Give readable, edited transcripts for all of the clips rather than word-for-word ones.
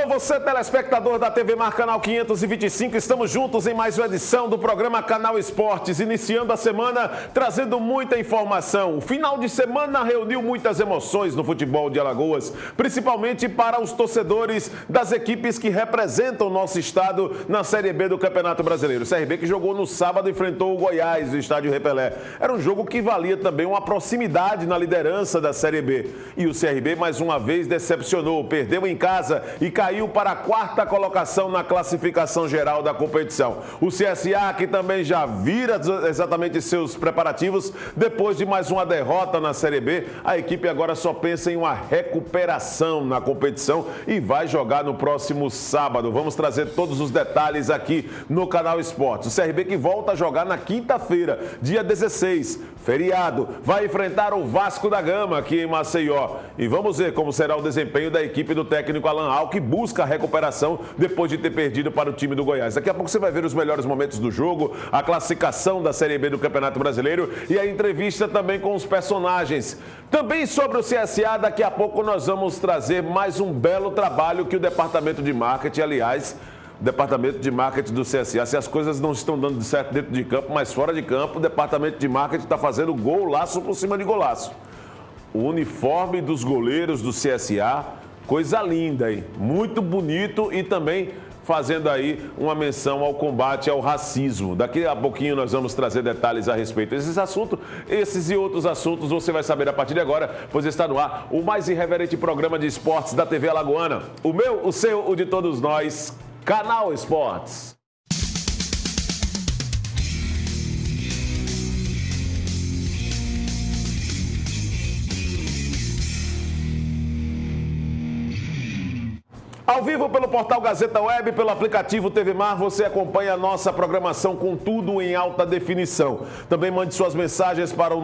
Alô, você telespectador da TV Mar Canal 525, estamos juntos em mais uma edição do programa Canal Esportes, iniciando a semana trazendo muita informação. O final de semana reuniu muitas emoções no futebol de Alagoas, principalmente para os torcedores das equipes que representam o nosso estado na Série B do Campeonato Brasileiro. O CRB que jogou no sábado enfrentou o Goiás no estádio Repelé. Era um jogo que valia também uma proximidade na liderança da Série B. E o CRB mais uma vez decepcionou, perdeu em casa e caiu para a quarta colocação na classificação geral da competição. O CSA, que também já vira exatamente seus preparativos, depois de mais uma derrota na Série B, a equipe agora só pensa em uma recuperação na competição e vai jogar no próximo sábado. Vamos trazer todos os detalhes aqui no Canal Esportes. O CRB que volta a jogar na quinta-feira, dia 16, feriado, vai enfrentar o Vasco da Gama aqui em Maceió. E vamos ver como será o desempenho da equipe do técnico Alan Al, que busca a recuperação depois de ter perdido para o time do Goiás. Daqui a pouco você vai ver os melhores momentos do jogo, a classificação da Série B do Campeonato Brasileiro e a entrevista também com os personagens. Também sobre o CSA, daqui a pouco nós vamos trazer mais um belo trabalho que o Departamento de Marketing, aliás, o Departamento de Marketing do CSA, se as coisas não estão dando certo dentro de campo, mas fora de campo, o Departamento de Marketing está fazendo golaço por cima de golaço. O uniforme dos goleiros do CSA, coisa linda, hein? Muito bonito e também fazendo aí uma menção ao combate ao racismo. Daqui a pouquinho nós vamos trazer detalhes a respeito desses assuntos. Esses e outros assuntos você vai saber a partir de agora, pois está no ar o mais irreverente programa de esportes da TV Alagoana. O meu, o seu, o de todos nós, Canal Esportes. Ao vivo pelo portal Gazeta Web, pelo aplicativo TV Mar, você acompanha a nossa programação com tudo em alta definição. Também mande suas mensagens para os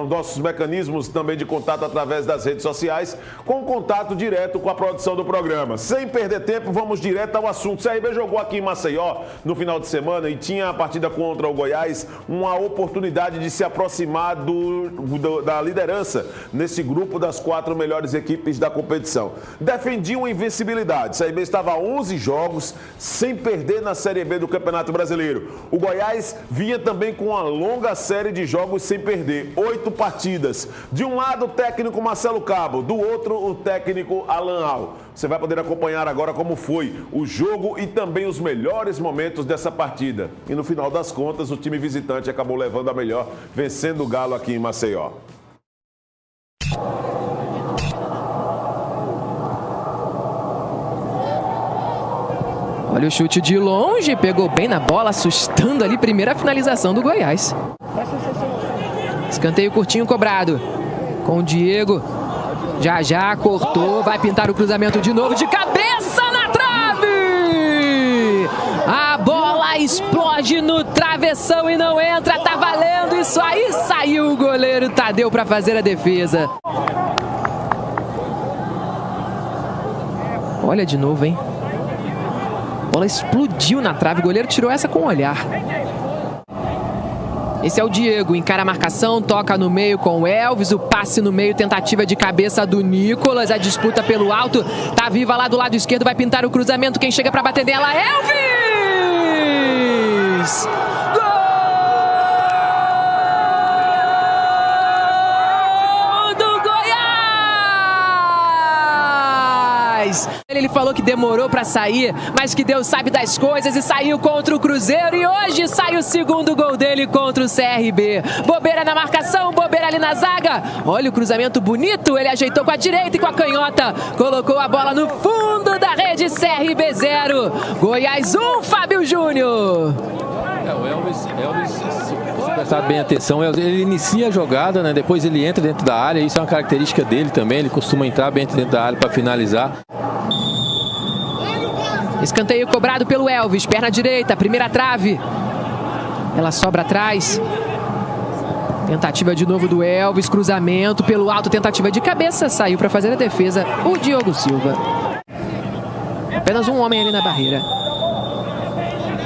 nossos mecanismos também de contato através das redes sociais, com contato direto com a produção do programa. Sem perder tempo, vamos direto ao assunto. O CRB jogou aqui em Maceió no final de semana e tinha a partida contra o Goiás uma oportunidade de se aproximar da liderança nesse grupo das 4 melhores equipes da competição. Defendia uma invencibilidade. O CRB estava a 11 jogos sem perder na Série B do Campeonato Brasileiro. O Goiás vinha também com uma longa série de jogos sem perder, 8 partidas. De um lado o técnico Marcelo Cabo, do outro o técnico Alan Al. Você vai poder acompanhar agora como foi o jogo e também os melhores momentos dessa partida. E no final das contas o time visitante acabou levando a melhor, vencendo o Galo aqui em Maceió. Olha o chute de longe, pegou bem na bola, assustando ali, primeira finalização do Goiás. Escanteio curtinho cobrado, com o Diego, já cortou, vai pintar o cruzamento de novo, de cabeça na trave! A bola explode no travessão e não entra, tá valendo isso aí, saiu o goleiro Tadeu para fazer a defesa. Olha de novo, hein? A bola explodiu na trave, o goleiro tirou essa com o olhar. Esse é o Diego, encara a marcação, toca no meio com o Elvis, o passe no meio, tentativa de cabeça do Nicolas, a disputa pelo alto, tá viva lá do lado esquerdo, vai pintar o cruzamento, quem chega pra bater nela, Elvis! Ele falou que demorou para sair, mas que Deus sabe das coisas e saiu contra o Cruzeiro e hoje sai o segundo gol dele contra o CRB. Bobeira na marcação, bobeira ali na zaga. Olha o cruzamento bonito, ele ajeitou com a direita e com a canhota. Colocou a bola no fundo da rede, CRB 0. Goiás 1, Fábio Júnior. O Elvis, se prestar bem atenção, ele inicia a jogada, né? Depois ele entra dentro da área, isso é uma característica dele também, ele costuma entrar bem dentro da área para finalizar. Escanteio cobrado pelo Elvis, perna direita, primeira trave. Ela sobra atrás. Tentativa de novo do Elvis, cruzamento pelo alto, tentativa de cabeça, saiu para fazer a defesa o Diogo Silva. Apenas um homem ali na barreira.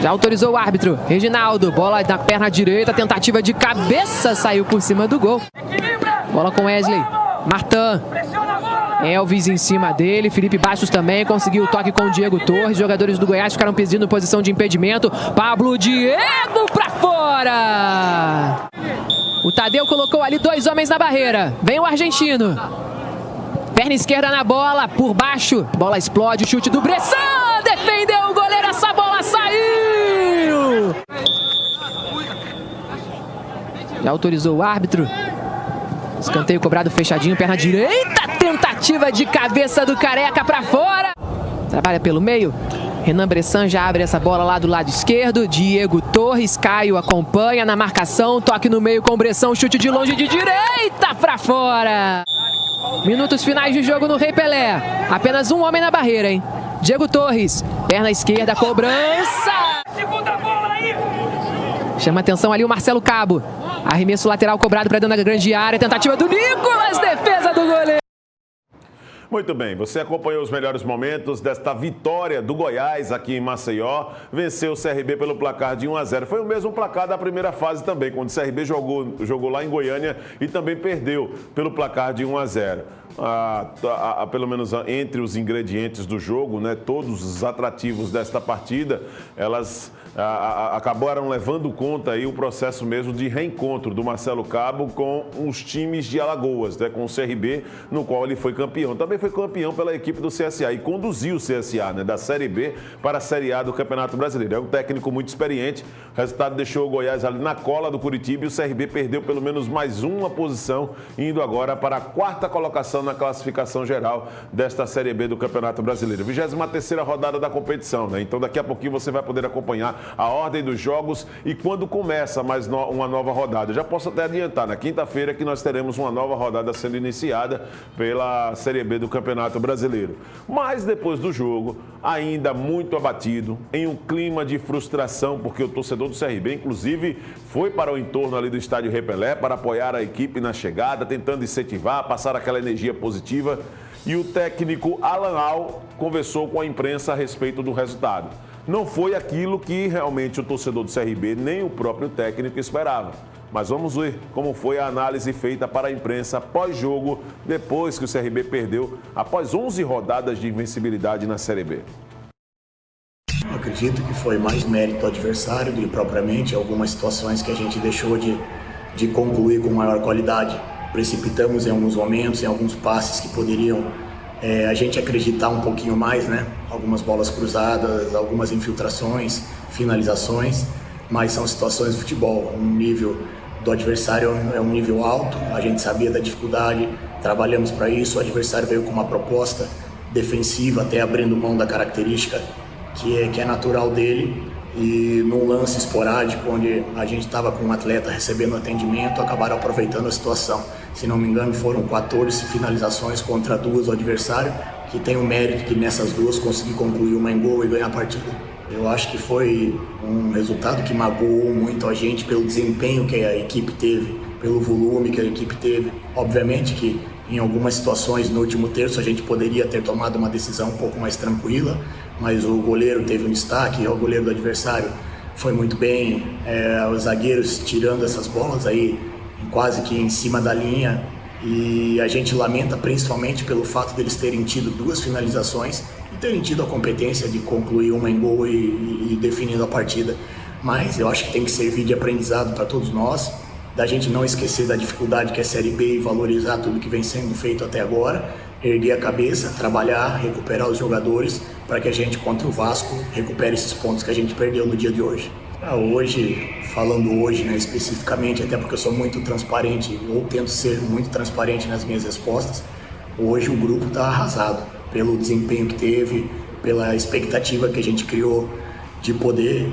Já autorizou o árbitro, Reginaldo, bola na perna direita, tentativa de cabeça, saiu por cima do gol. Bola com Wesley, Martin. Elvis em cima dele, Felipe Bastos também conseguiu o toque com o Diego Torres. Jogadores do Goiás ficaram pedindo posição de impedimento. Pablo Diego pra fora! O Tadeu colocou ali 2 homens na barreira. Vem o argentino. Perna esquerda na bola, por baixo. Bola explode, o chute do Bressan. Defendeu o goleiro, essa bola saiu! Já autorizou o árbitro. Escanteio cobrado fechadinho, perna direita. Tentativa de cabeça do Careca pra fora. Trabalha pelo meio. Renan Bressan já abre essa bola lá do lado esquerdo. Diego Torres, Caio acompanha na marcação. Toque no meio com Bressan, chute de longe de direita pra fora. Minutos finais de jogo no Rei Pelé. Apenas um homem na barreira, hein? Diego Torres, perna esquerda, cobrança. Chama atenção ali o Marcelo Cabo. Arremesso lateral cobrado para dentro da grande área. Tentativa do Nicolas, defesa do goleiro. Muito bem, você acompanhou os melhores momentos desta vitória do Goiás aqui em Maceió. Venceu o CRB pelo placar de 1-0. Foi o mesmo placar da primeira fase também, quando o CRB jogou lá em Goiânia e também perdeu pelo placar de 1-0. Pelo menos entre os ingredientes do jogo, né, todos os atrativos desta partida, elas acabaram levando conta aí o processo mesmo de reencontro do Marcelo Cabo com os times de Alagoas, né, com o CRB, no qual ele foi campeão. Também foi campeão pela equipe do CSA e conduziu o CSA, né, da Série B para a Série A do Campeonato Brasileiro. É um técnico muito experiente. O resultado deixou o Goiás ali na cola do Curitiba e o CRB perdeu pelo menos mais uma posição, indo agora para a 4ª colocação na classificação geral desta Série B do Campeonato Brasileiro. 23ª rodada da competição, né? Então daqui a pouquinho você vai poder acompanhar a ordem dos jogos e quando começa mais uma nova rodada. Eu já posso até adiantar, na quinta-feira que nós teremos uma nova rodada sendo iniciada pela Série B do Campeonato Brasileiro. Mas depois do jogo, ainda muito abatido, em um clima de frustração, porque o torcedor do CRB, inclusive, foi para o entorno ali do estádio Rei Pelé para apoiar a equipe na chegada, tentando incentivar, passar aquela energia positiva. E o técnico Alan Al conversou com a imprensa a respeito do resultado. Não foi aquilo que realmente o torcedor do CRB nem o próprio técnico esperava. Mas vamos ver como foi a análise feita para a imprensa pós-jogo, depois que o CRB perdeu após 11 rodadas de invencibilidade na Série B. Eu acredito que foi mais mérito do adversário do que propriamente algumas situações que a gente deixou de concluir com maior qualidade. Precipitamos em alguns momentos, em alguns passes que poderiam a gente acreditar um pouquinho mais, né? Algumas bolas cruzadas, algumas infiltrações, finalizações, mas são situações de futebol. O nível do adversário é um nível alto, a gente sabia da dificuldade, trabalhamos para isso, o adversário veio com uma proposta defensiva, até abrindo mão da característica que é natural dele, e num lance esporádico, onde a gente estava com um atleta recebendo atendimento, acabaram aproveitando a situação. Se não me engano, foram 14 finalizações contra 2 do adversário, que tem o mérito de nessas 2 conseguir concluir uma em gol e ganhar a partida. Eu acho que foi um resultado que magoou muito a gente pelo desempenho que a equipe teve, pelo volume que a equipe teve. Obviamente que em algumas situações no último terço a gente poderia ter tomado uma decisão um pouco mais tranquila, mas o goleiro teve um destaque, o goleiro do adversário foi muito bem, os zagueiros tirando essas bolas aí quase que em cima da linha, e a gente lamenta principalmente pelo fato deles terem tido 2 finalizações e terem tido a competência de concluir uma em gol e definindo a partida. Mas eu acho que tem que servir de aprendizado para todos nós, da gente não esquecer da dificuldade que é a Série B e valorizar tudo que vem sendo feito até agora, erguer a cabeça, trabalhar, recuperar os jogadores para que a gente, contra o Vasco, recupere esses pontos que a gente perdeu no dia de hoje. Hoje, falando hoje, né, especificamente, até porque eu sou muito transparente, ou tento ser muito transparente nas minhas respostas, hoje o grupo está arrasado pelo desempenho que teve, pela expectativa que a gente criou de poder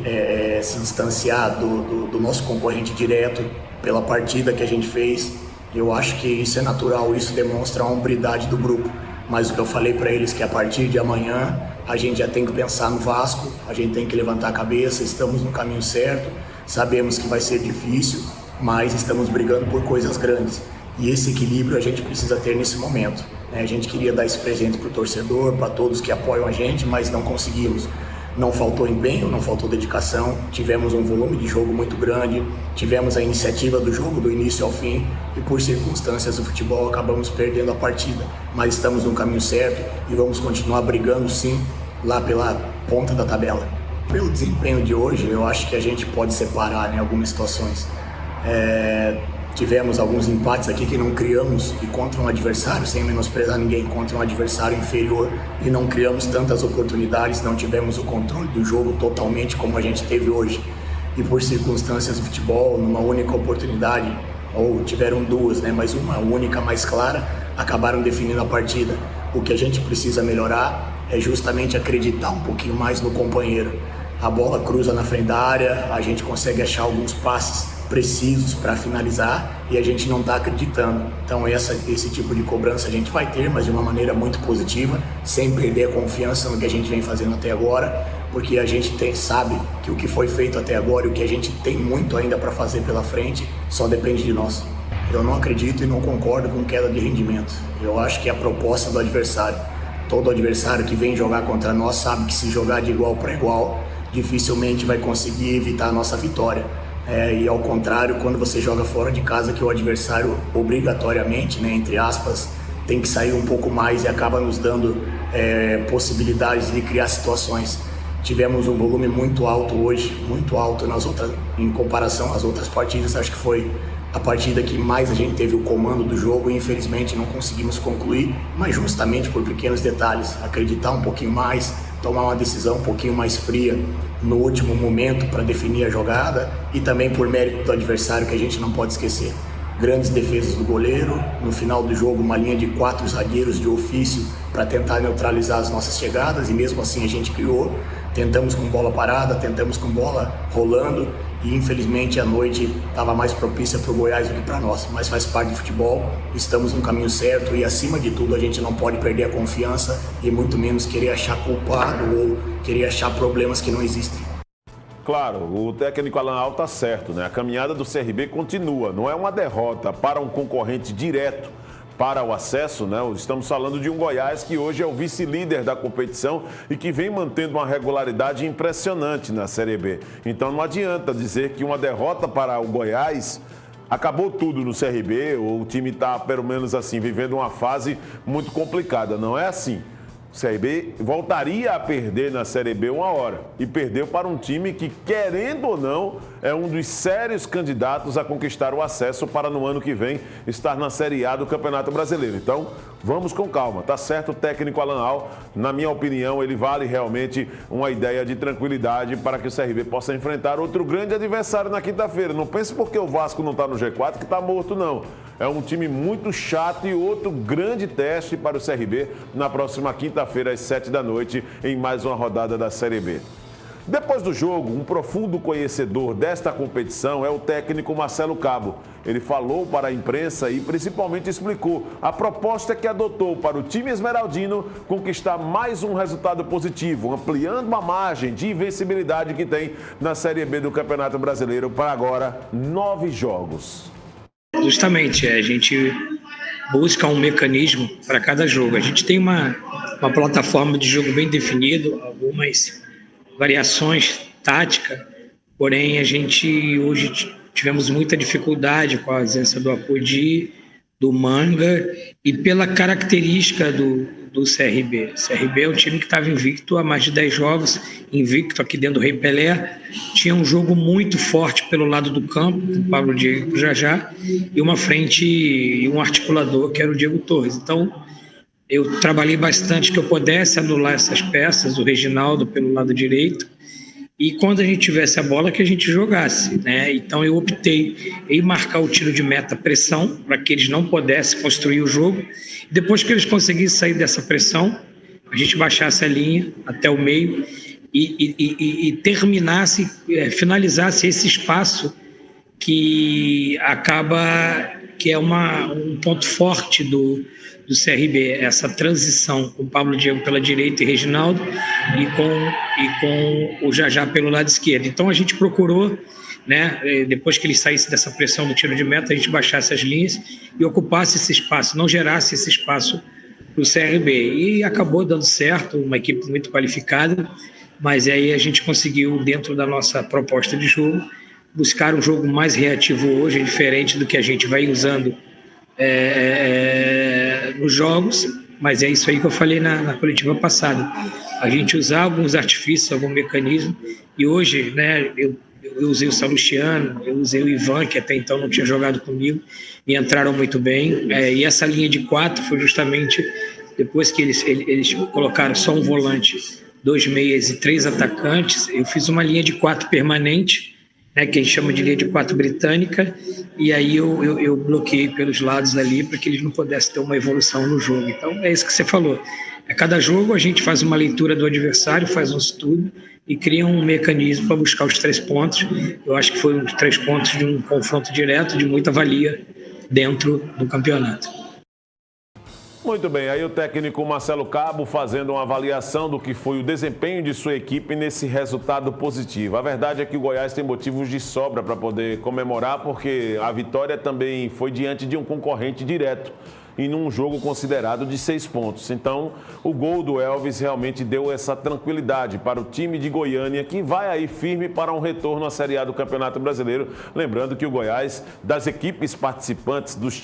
se distanciar do nosso concorrente direto, pela partida que a gente fez. Eu acho que isso é natural, isso demonstra a hombridade do grupo. Mas o que eu falei para eles que a partir de amanhã a gente já tem que pensar no Vasco, a gente tem que levantar a cabeça, estamos no caminho certo, sabemos que vai ser difícil, mas estamos brigando por coisas grandes. E esse equilíbrio a gente precisa ter nesse momento. A gente queria dar esse presente para o torcedor, para todos que apoiam a gente, mas não conseguimos. Não faltou empenho, não faltou dedicação, tivemos um volume de jogo muito grande, tivemos a iniciativa do jogo do início ao fim e por circunstâncias do futebol acabamos perdendo a partida. Mas estamos no caminho certo e vamos continuar brigando sim lá pela ponta da tabela. Pelo desempenho de hoje, eu acho que a gente pode separar em algumas situações. Tivemos alguns empates aqui que não criamos e contra um adversário, sem menosprezar ninguém, contra um adversário inferior e não criamos tantas oportunidades, não tivemos o controle do jogo totalmente como a gente teve hoje. E por circunstâncias do futebol, numa única oportunidade, ou tiveram duas, né, mas uma única mais clara, acabaram definindo a partida. O que a gente precisa melhorar é justamente acreditar um pouquinho mais no companheiro. A bola cruza na frente da área, a gente consegue achar alguns passes precisos para finalizar e a gente não está acreditando. Então esse tipo de cobrança a gente vai ter, mas de uma maneira muito positiva, sem perder a confiança no que a gente vem fazendo até agora, porque a gente sabe que o que foi feito até agora e o que a gente tem muito ainda para fazer pela frente só depende de nós. Eu não acredito e não concordo com queda de rendimento. Eu acho que é a proposta do adversário. Todo adversário que vem jogar contra nós sabe que se jogar de igual para igual, dificilmente vai conseguir evitar a nossa vitória. E ao contrário, quando você joga fora de casa, que o adversário obrigatoriamente, né, entre aspas, tem que sair um pouco mais e acaba nos dando possibilidades de criar situações. Tivemos um volume muito alto hoje, muito alto em comparação às outras partidas. Acho que foi a partida que mais a gente teve o comando do jogo e infelizmente não conseguimos concluir, mas justamente por pequenos detalhes, acreditar um pouquinho mais, tomar uma decisão um pouquinho mais fria no último momento para definir a jogada e também por mérito do adversário, que a gente não pode esquecer. Grandes defesas do goleiro, no final do jogo uma linha de 4 zagueiros de ofício para tentar neutralizar as nossas chegadas e mesmo assim a gente criou. Tentamos com bola parada, tentamos com bola rolando e infelizmente a noite estava mais propícia para o Goiás do que para nós, mas faz parte do futebol, estamos no caminho certo e acima de tudo a gente não pode perder a confiança e muito menos querer achar culpado ou querer achar problemas que não existem. Claro, o técnico Alan Al está certo, né? A caminhada do CRB continua, não é uma derrota para um concorrente direto para o acesso, né? Estamos falando de um Goiás que hoje é o vice-líder da competição e que vem mantendo uma regularidade impressionante na Série B. Então não adianta dizer que uma derrota para o Goiás acabou tudo no CRB, ou o time está, pelo menos assim, vivendo uma fase muito complicada. Não é assim. O CRB voltaria a perder na Série B uma hora e perdeu para um time que, querendo ou não, é um dos sérios candidatos a conquistar o acesso para no ano que vem estar na Série A do Campeonato Brasileiro. Então, vamos com calma. Tá certo o técnico Alan Al, na minha opinião, ele vale realmente uma ideia de tranquilidade para que o CRB possa enfrentar outro grande adversário na quinta-feira. Não pense porque o Vasco não está no G4 que está morto, não. É um time muito chato e outro grande teste para o CRB na próxima quinta-feira, às 7 da noite, em mais uma rodada da Série B. Depois do jogo, um profundo conhecedor desta competição é o técnico Marcelo Cabo. Ele falou para a imprensa e principalmente explicou a proposta que adotou para o time esmeraldino conquistar mais um resultado positivo, ampliando a margem de invencibilidade que tem na Série B do Campeonato Brasileiro para agora 9 jogos. Justamente, a gente busca um mecanismo para cada jogo. A gente tem uma plataforma de jogo bem definida, algumas variações táticas, porém a gente hoje tivemos muita dificuldade com a ausência do Apodi, do Manga e pela característica do CRB. O CRB é um time que estava invicto há mais de 10 jogos, invicto aqui dentro do Rei Pelé, tinha um jogo muito forte pelo lado do campo, o Pablo Diego e o Jajá, e uma frente e um articulador que era o Diego Torres. Então, eu trabalhei bastante que eu pudesse anular essas peças, o Reginaldo pelo lado direito, e quando a gente tivesse a bola que a gente jogasse, né? Então eu optei em marcar o tiro de meta pressão, para que eles não pudessem construir o jogo. Depois que eles conseguissem sair dessa pressão, a gente baixasse a linha até o meio e terminasse, finalizasse esse espaço que é um ponto forte do CRB, essa transição com o Pablo Diego pela direita e Reginaldo e com o Jajá pelo lado esquerdo. Então a gente procurou, né, depois que ele saísse dessa pressão do tiro de meta, a gente baixasse as linhas e ocupasse esse espaço, não gerasse esse espaço para o CRB. E acabou dando certo, uma equipe muito qualificada, mas aí a gente conseguiu, dentro da nossa proposta de jogo, buscar um jogo mais reativo hoje, diferente do que a gente vai usando nos jogos, mas é isso aí que eu falei na coletiva passada. A gente usar alguns artifícios, algum mecanismo, e hoje, né, eu usei o Salustiano, eu usei o Ivan, que até então não tinha jogado comigo, e entraram muito bem, e essa linha de 4 foi justamente depois que eles colocaram só um volante, 2 meias e 3 atacantes. Eu fiz uma linha de 4 permanente, né, que a gente chama de linha de 4 britânica, e aí eu bloqueei pelos lados ali para que eles não pudessem ter uma evolução no jogo. Então é isso que você falou. A cada jogo a gente faz uma leitura do adversário, faz um estudo e cria um mecanismo para buscar os 3 pontos. Eu acho que foram os 3 pontos de um confronto direto, de muita valia dentro do campeonato. Muito bem, aí o técnico Marcelo Cabo fazendo uma avaliação do que foi o desempenho de sua equipe nesse resultado positivo. A verdade é que o Goiás tem motivos de sobra para poder comemorar, porque a vitória também foi diante de um concorrente direto e num jogo considerado de 6 pontos. Então, o gol do Elvis realmente deu essa tranquilidade para o time de Goiânia, que vai aí firme para um retorno à Série A do Campeonato Brasileiro. Lembrando que o Goiás, das equipes participantes, dos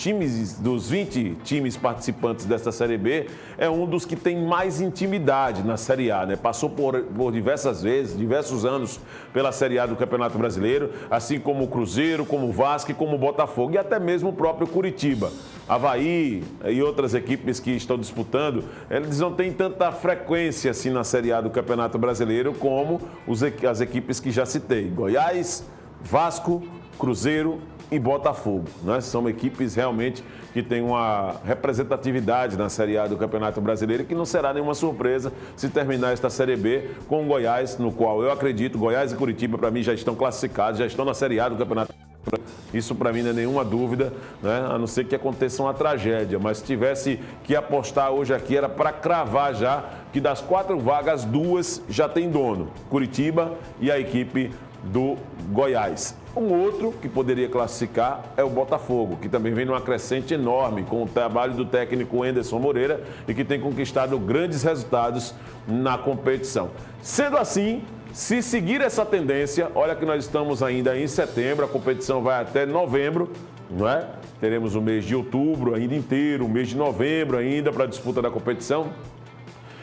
20 times participantes desta Série B, é um dos que tem mais intimidade na Série A, né? Passou por diversas vezes, diversos anos pela Série A do Campeonato Brasileiro, assim como o Cruzeiro, como o Vasco e como o Botafogo, e até mesmo o próprio Curitiba. Avaí e outras equipes que estão disputando, eles não têm tanta frequência assim na Série A do Campeonato Brasileiro como as equipes que já citei. Goiás, Vasco, Cruzeiro e Botafogo, né? São equipes realmente que têm uma representatividade na Série A do Campeonato Brasileiro, que não será nenhuma surpresa se terminar esta Série B com o Goiás, no qual eu acredito, Goiás e Curitiba para mim já estão classificados, já estão na Série A do Campeonato. Isso para mim não é nenhuma dúvida, né? A não ser que aconteça uma tragédia, mas se tivesse que apostar hoje aqui era para cravar já que das 4 vagas, 2 já tem dono, Curitiba e a equipe do Goiás. Um outro que poderia classificar é o Botafogo, que também vem numa crescente enorme com o trabalho do técnico Anderson Moreira e que tem conquistado grandes resultados na competição. Sendo assim, se seguir essa tendência, olha que nós estamos ainda em setembro, a competição vai até novembro, não é? Teremos o mês de outubro ainda inteiro, o mês de novembro ainda para a disputa da competição.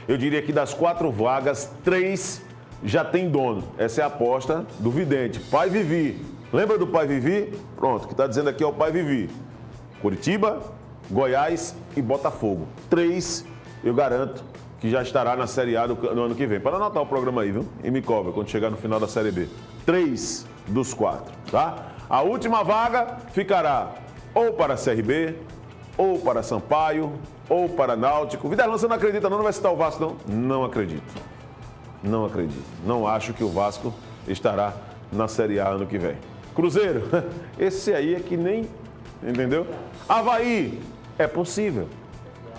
Eu diria que das 4 vagas, 3 já tem dono. Essa é a aposta do vidente. Pai Vivi. Lembra do Pai Vivi? Pronto, o que está dizendo aqui é o Pai Vivi. Curitiba, Goiás e Botafogo. 3, eu garanto, que já estará na Série A no ano que vem. Para anotar o programa aí, viu? E me cobra quando chegar no final da Série B. 3 dos 4, tá? A última vaga ficará ou para a CRB, ou para Sampaio, ou para Náutico. Videlão, você não acredita não vai citar o Vasco, não? Não acredito. Não acredito. Não acho que o Vasco estará na Série A ano que vem. Cruzeiro, esse aí é que nem... Entendeu? Avaí, é possível.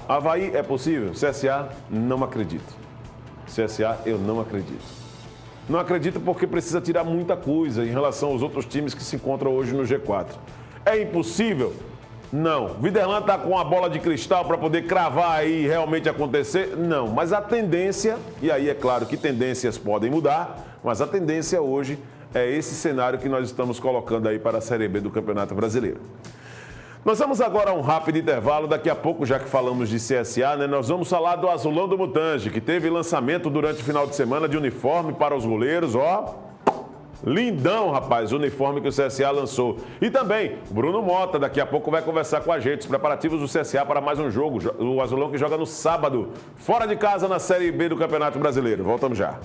Avaí é possível? CSA, não acredito. CSA, eu não acredito. Não acredito porque precisa tirar muita coisa em relação aos outros times que se encontram hoje no G4. É impossível? Não. Viderlan está com a bola de cristal para poder cravar aí e realmente acontecer? Não. Mas a tendência, e aí é claro que tendências podem mudar, mas a tendência hoje é esse cenário que nós estamos colocando aí para a Série B do Campeonato Brasileiro. Nós vamos agora a um rápido intervalo, daqui a pouco, já que falamos de CSA, né, nós vamos falar do Azulão do Mutange, que teve lançamento durante o final de semana de uniforme para os goleiros, ó. Lindão, rapaz, o uniforme que o CSA lançou. E também, Bruno Mota, daqui a pouco vai conversar com a gente, os preparativos do CSA para mais um jogo, o Azulão que joga no sábado, fora de casa na Série B do Campeonato Brasileiro. Voltamos já.